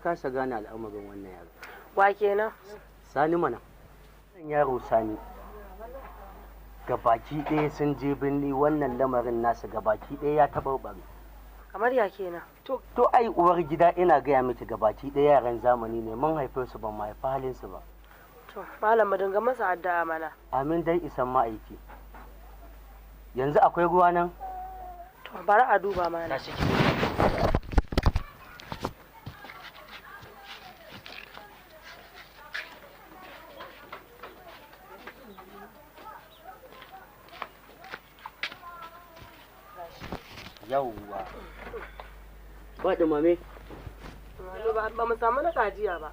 kasa gane al'amarin wannan yaro. Wa kenan? Sani mana. Wannan yaro Sani. Gabaki ɗaya sun je birni, wannan lamarin nasa gabaki ɗaya ya taɓarɓare. Kamar ya kenan? To ai uwar gida ina gaya miki gabaki ɗaya yaran zamani ne, mun haife su ban ma haifi halin su ba. To malam mu dinga masa addu'a mana. Amin dai isan ma'aiki. Yanzu akwai ruwa nan? To bari a duba mana. Tashi ki. Yawwa. Ba dumame? Ba mu samu na gajiya ba.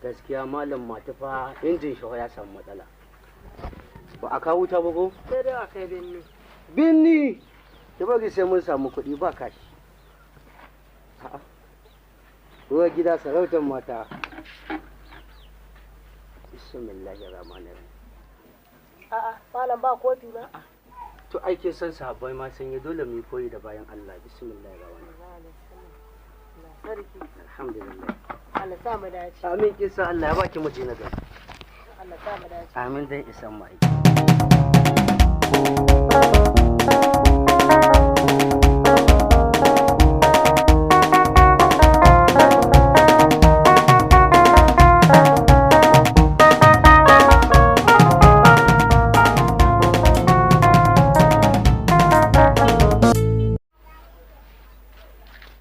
Gaskiya malam matufa injin shi ya samu matsala. Ba a kawo ta ba ko? Sai dai a kai binni. Binni! Ki bari sai mun samu kuɗi ba kashi. A'a. Ruwa gida sarautar mata. Bismillahirrahmanirrahim. A'a, malam ba kofi ba. To aikin san sahabbai ma sun yi dole mu yi koyi da bayan Allah. Bismillahirrahmanirrahim. Sarki. Alhamdulillah. Allah sa mu dace. Amin kin san Allah ya baki miji na gari. Allah sa mu dace. Amin dai isan mai.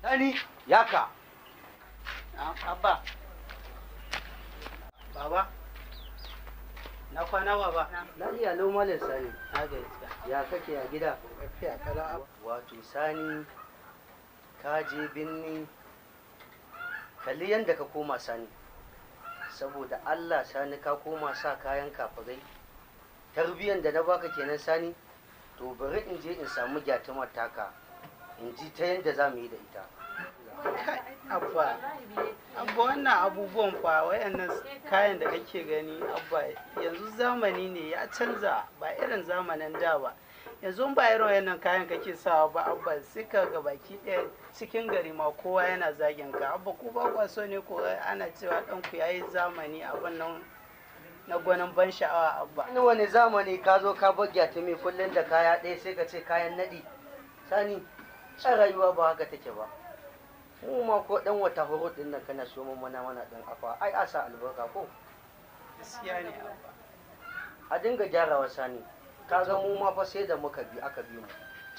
Dani, yaka. Abba. Baba. Na kwana baba. Lafiya lau malam Sani. Na ga iska. Ya kake a gida? Lafiya kala. Wato Sani, ka je binni, kalli yadda ka koma Sani. Saboda Allah Sani ka koma sa kayan kafirai. Tarbiyyar da na baka kenan Sani, to bari in je in samu gyatumar taka, in ji ta yadda za mu yi da ita. Abba. Abba wannan abubuwan fa wayannan kayan da kake gani Abba yanzu zamani ne ya canza ba irin zamanin da ba. Yanzu ba irin wayannan kayan kake sawa ba Abba sai ka ga baki ɗaya cikin gari ma kowa yana zagin ka. Abba ku ba kwa so ne ko ana cewa ɗanku yayi zamani abin nan na gwanin ban sha'awa Abba. Ni wani zamani ka zo ka bar gyatumi kullum da kaya ɗaya sai ka ce kayan naɗi. Sani, can rayuwa ba haka take ba. Mu ma ko dan wata horo din nan kana so mun mana dan afa ai asa albarka ko Gaskiya ne Abba. a dinga gyarawa Sani kaga mu ma fa sai da muka bi aka bi mu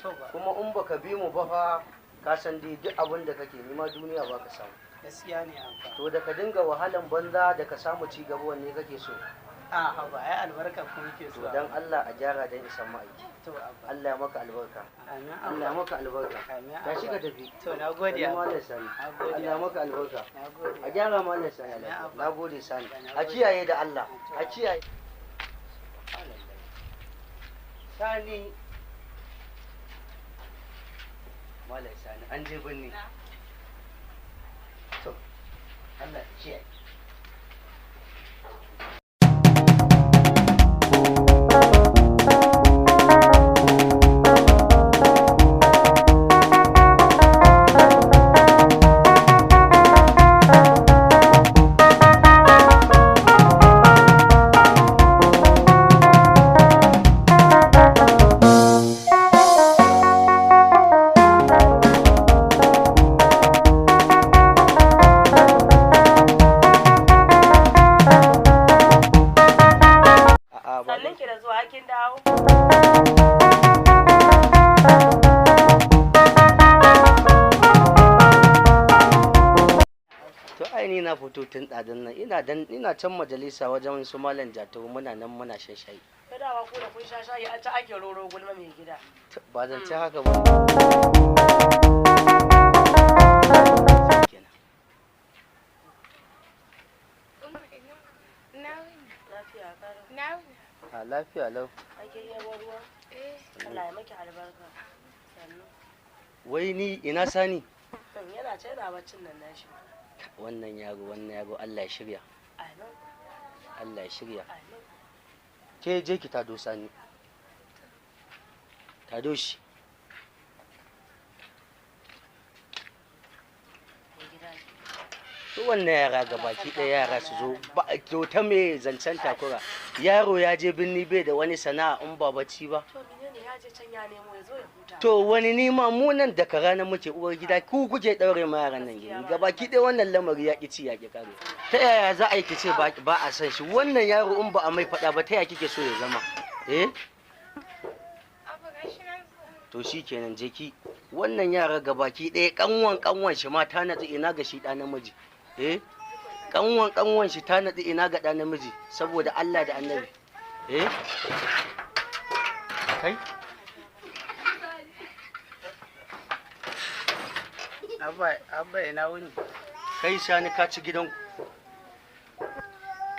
To ba. kuma in baka bi mu ba fa ka san dai duk abin da kake nema duniya ba ka samu Gaskiya ne Abba. to da ka dinga wahalan banza da ka samu ci gaba wanne kake so A Abba ai albarka ku yake so. to dan Allah a gyara dan isan ma'aiki To Abba. Allah ya maka albarka Amin Allah ya Abba. maka albarka Amin ta shiga Abba. tafi To na gode Abba. Malam Sani Nagode. Allah ya maka albarka Nagode. a gyara Malam Sani Amin, Abba. na gode Sani a Nagode. kiyaye da Allah a kiyaye Sani Malam Sani an je birni to Allah ya kiyaye Sannin ki da zuwa kin dawo. to ai ni na fito tun ɗadan nan ina can majalisa wajen su malam jatau muna nan muna shan shayi Ka dawa ku da kun sha shayi a ta ake roro gulma mai gida. ba zan ci haka ba kenan Lafiya karo. a lafiya lau Ake iya ruwa. Allah ya maki albarka. Sannu. wai ni ina Sani Yana ce yana baccin nan nashi. wannan yaro Allah ya shirya Amin. Allah ya shirya Amin. ke je ki tado Sani tado shi Mai gida ne. to wannan yara gabaki ɗaya yara su zo ba to ta me zancen takura yaro ya je binni bai da wani sana'a in ba bacci ba To menene ya je can ya nemo ya zo ya huta. to wani nima mu nan da rana muke uwar gida ku kuke daure ma yaran nan gini gabaki ɗaya wannan lamari ya ki ci ya ki kare ta yaya za a yi kice ba a san shi wannan yaro in ba a mai faɗa ba ta yaya kike so ya zama to shi kenan je ki wannan yara gabaki ɗaya kanwan shi ma ta natsu ina ga shi ɗa namiji kanwan shi ta natsu ina ga ɗa namiji saboda Allah da annabi kai abba ina wuni kai sani ka ci gidan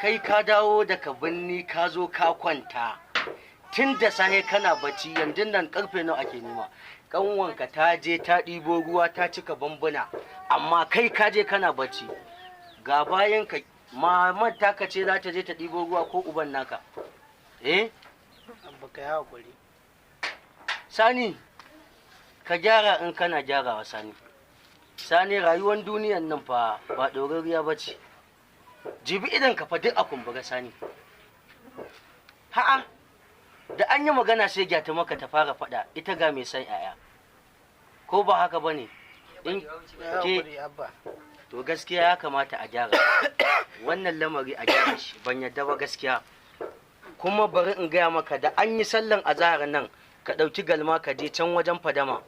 kai ka dawo daga binni ka zo ka kwanta tun da sahe kana bacci yanzu nan karfe nawa ake nema kanwanka ta je ta ɗibo ruwa ta cika bambuna amma kai ka je kana bacci ga bayan ka maman taka ce za ta je ta ɗibo ruwa ko uban naka abba ka yi hakuri sani ka gyara in kana gyarawa sani rayuwar duniyan nan fa ba ɗorariya ba ce jibi idan ka fa duk a kumbura sani ha'a da an yi magana sai gyata maka ta fara faɗa ita ga mai san yaya ko ba haka ba ne to gaskiya ya kamata a gyara wannan lamari a gyara shi ban yadda ba gaskiya kuma bari in gaya maka da an yi sallan azahar nan ka ɗauki galma ka je can wajen fadama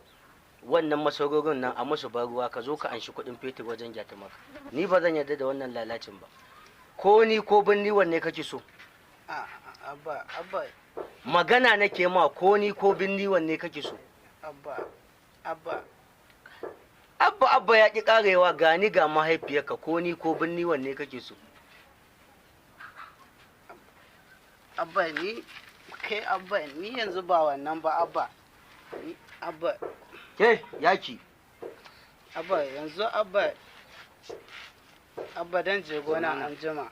wannan masarorin nan a musu bar ruwa ka zo ka anshi kuɗin fetur wajen gyata maka ni ba zan yarda da wannan lalacin ba ko ni ko binni wanne kake so abba magana nake ma ko ni ko binni wanne kake so abba ya ki karewa gani ga mahaifiyarka ko ni ko binni wanne kake so abba ni yanzu ba wannan ba abba ke yaki yanzu abba dan je gona an jima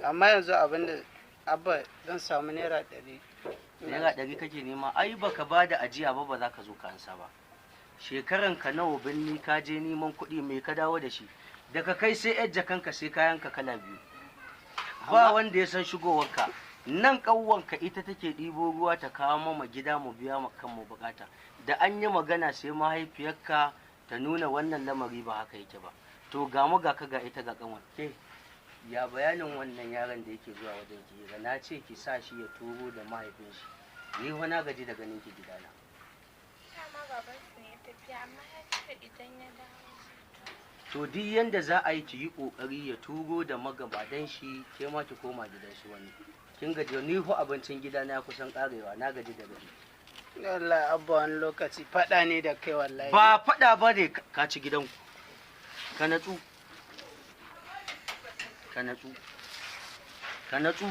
amma yanzu abinda abba dan samu naira 100 kake nema ai baka ba da ajiya ba za ka zo ka ansa ba shekaran ka nawa binni ka je neman kuɗi mai ka dawo da shi daga kai sai yar jakanka sai kayanka kala biyu ba wanda ya san shigowarka nan ƙauwanka ita take ɗibo ruwa ta kawo mama gida mu biya kanmu bukata da an yi magana sai mahaifiyarka ta nuna wannan lamari ba haka yake ba to ga mu ga ka ga ita ga kanwan ke ya bayanin wannan yaron da yake zuwa wajen ki na ce ki sa shi ya turo da mahaifin shi ni wani gaji da ganin ki gidana to duk yanda za a yi ki yi kokari ya turo da magabadan shi ke ma ki koma gidan shi wani kin gaji ni ho abincin gidana ya kusan karewa na gaji da gani wallahi abba wani lokaci fada ne da kai wallahi ba fada ba ne ka ci gidanku ka natsu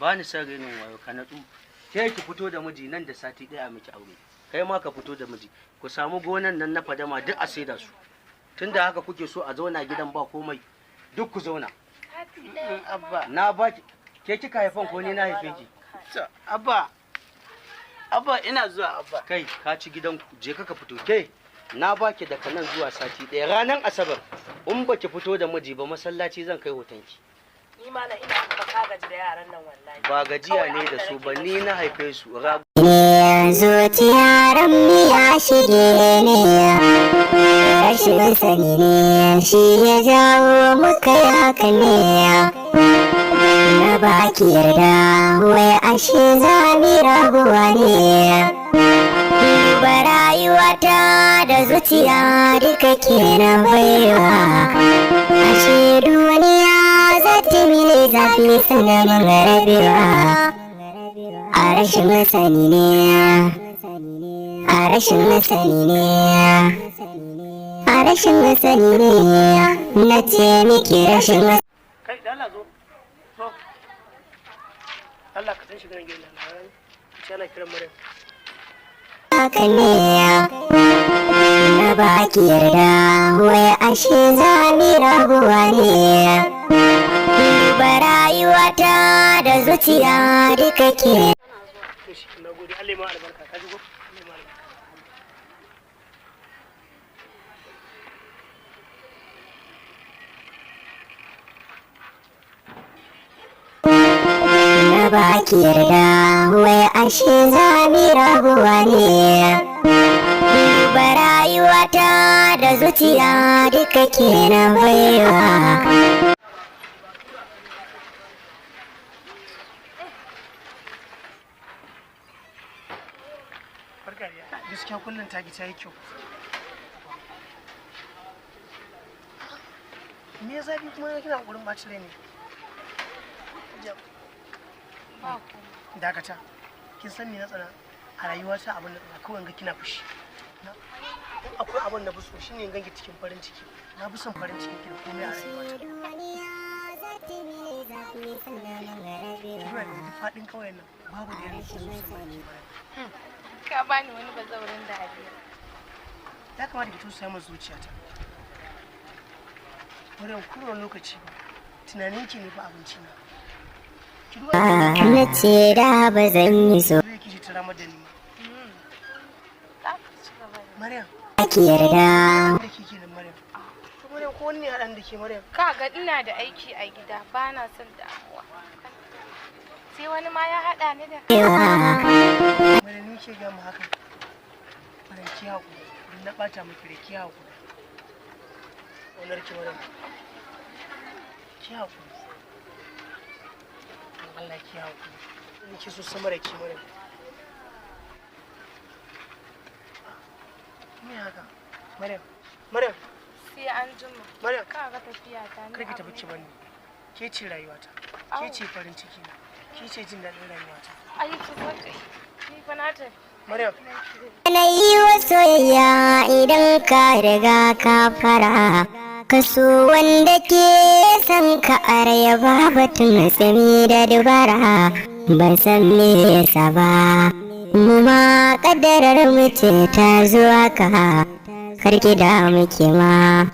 ba ni son renin wayo ka natsu ke ki fito da miji nan da sati ɗaya miki aure kai ma ka fito da miji ku samu gonan nan na fadama duk a saida su tunda haka kuke so a zauna gidan ba komai duk ku zauna abba na ba ke kika haifan ko ni na haife ki abba ina zuwa abba kai ka ci gidan je ka fito ke na baki daga nan zuwa sati ɗaya ranar asabar in baki fito da miji ba masallaci zan kai hotonki Ni ma na ina ba ka gaji da yaran nan wallahi. ba gajiya ne da su ba ni na haife su zuciya ramni ya shige ne rashin sani ne shi ya jawo muka yi haka ne na baki yarda wai ashe zami rabuwa ne ba rayuwata da zuciya duka kenan baiwa ashe duniya za ta mini zafi sannan rabewa a rashin sani ne a rashin sani ne a rashin sani ne na ce miki rashin Kai da Allah zo. To. Allah ka san shi ganin gidan nan. Sai ana kiran mu haka ne na baki yarda wai ashe zami rabuwa ne ba rayuwata da zuciya duka ke Na gode Allah ma albarka ka ji ko? Allah ma albarka. baki yarda wai ashe zami rabuwa ne. Duba rayuwata da zuciya duka ke na baiwa. Gaskiya kullum ta ta yi kyau. Me ya zafi kuma kina gurin bacin rai ne? Dakata. Kin san me na tsana a rayuwata abin da kawai ga kina fushi. Akwai abin da so shine ganki cikin farin ciki. Na fi son farin cikin ki da komai a rayuwata. Kiwa da faɗin kawai nan babu da yake so sai Ka bani wani bazaurin dariya. Ya kamata ki tausaya min zuciyata. Wurin kowane lokaci tunanin ki ne ba abinci na. Na ce da ba zan yi so. Zai kishi tura mada ni. Maryam. Ki yarda. Da kike nan Maryam. Maryam ko wani ne haɗan da ke Maryam? Ka ga ina da aiki a gida ba na son damuwa. Sai wani ma ya haɗa ni da Maryam ni ke gama haka. Maryam ki haƙuri. Na ɓata miki da ki haƙuri. Onar ki Maryam. Ki haƙuri. Allah ki haƙuri. Ni ke so sama da ki Maryam. Me haka? Maryam. Maryam. sai an jima. Maryam. Ka ga tafiya ta ni. Kar ki tafi ki bani. Ke ce rayuwata. Ke ce farin ciki na. Ke ce jin daɗin rayuwata. Ai ki zo kai. Ni fa na ta. Maryam. Na yi wa soyayya idan ka riga ka fara. Kaso wanda ke san ka arya ba batun sami da dubara. Ban san me yasa ba. Mu ma kaddarar mu ce ta zuwa ka. Karki da muke ma.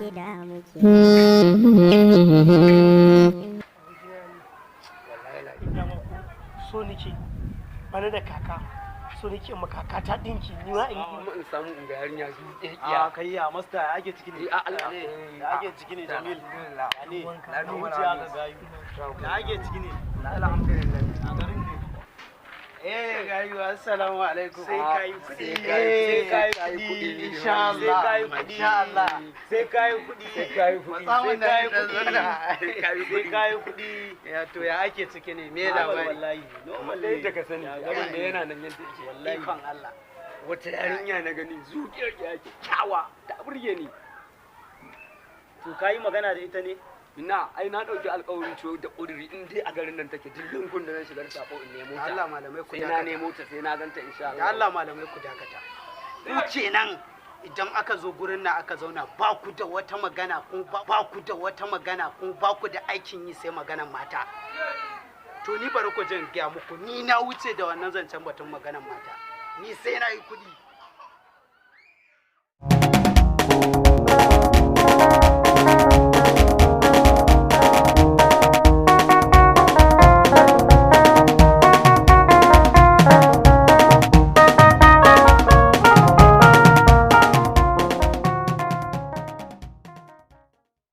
So nake bana da kaka. So nake ma kaka ta dinki ni ma in samu in ga yarinya su a kai ya masta ake ciki ne Allah ne ake ciki ne Jamil ne na wuce aka gayu da ake ciki ne alhamdulillah a garin ne gayu assalamu alaikum. sai kai kudi sai kai kudi insha Allah insha Allah sai kai kudi matsamin da ya zana sai kai kudi ya to ya ake ciki ne me labari wallahi normal da yadda ka sani garin da yana nan yadda yake wallahi kan Allah wata yarinya na gani zuciyar yake kyawa ta burge ni to kai magana da ita ne ina ai na dauki alƙawarin ciwo da ƙuduri in dai a garin nan take duk lungun da zan shigar sako in nemo ta Allah malamai ku sai na nemo ta sai na ganta insha Allah Allah malamai ku dakata ku kenan idan aka zo gurin nan aka zauna ba ku da wata magana ko ba ku da wata magana ko ba ku da aikin yi sai maganan mata to ni bari ku jin gaya muku ni na wuce da wannan zancen batun maganan mata ni sai na yi kuɗi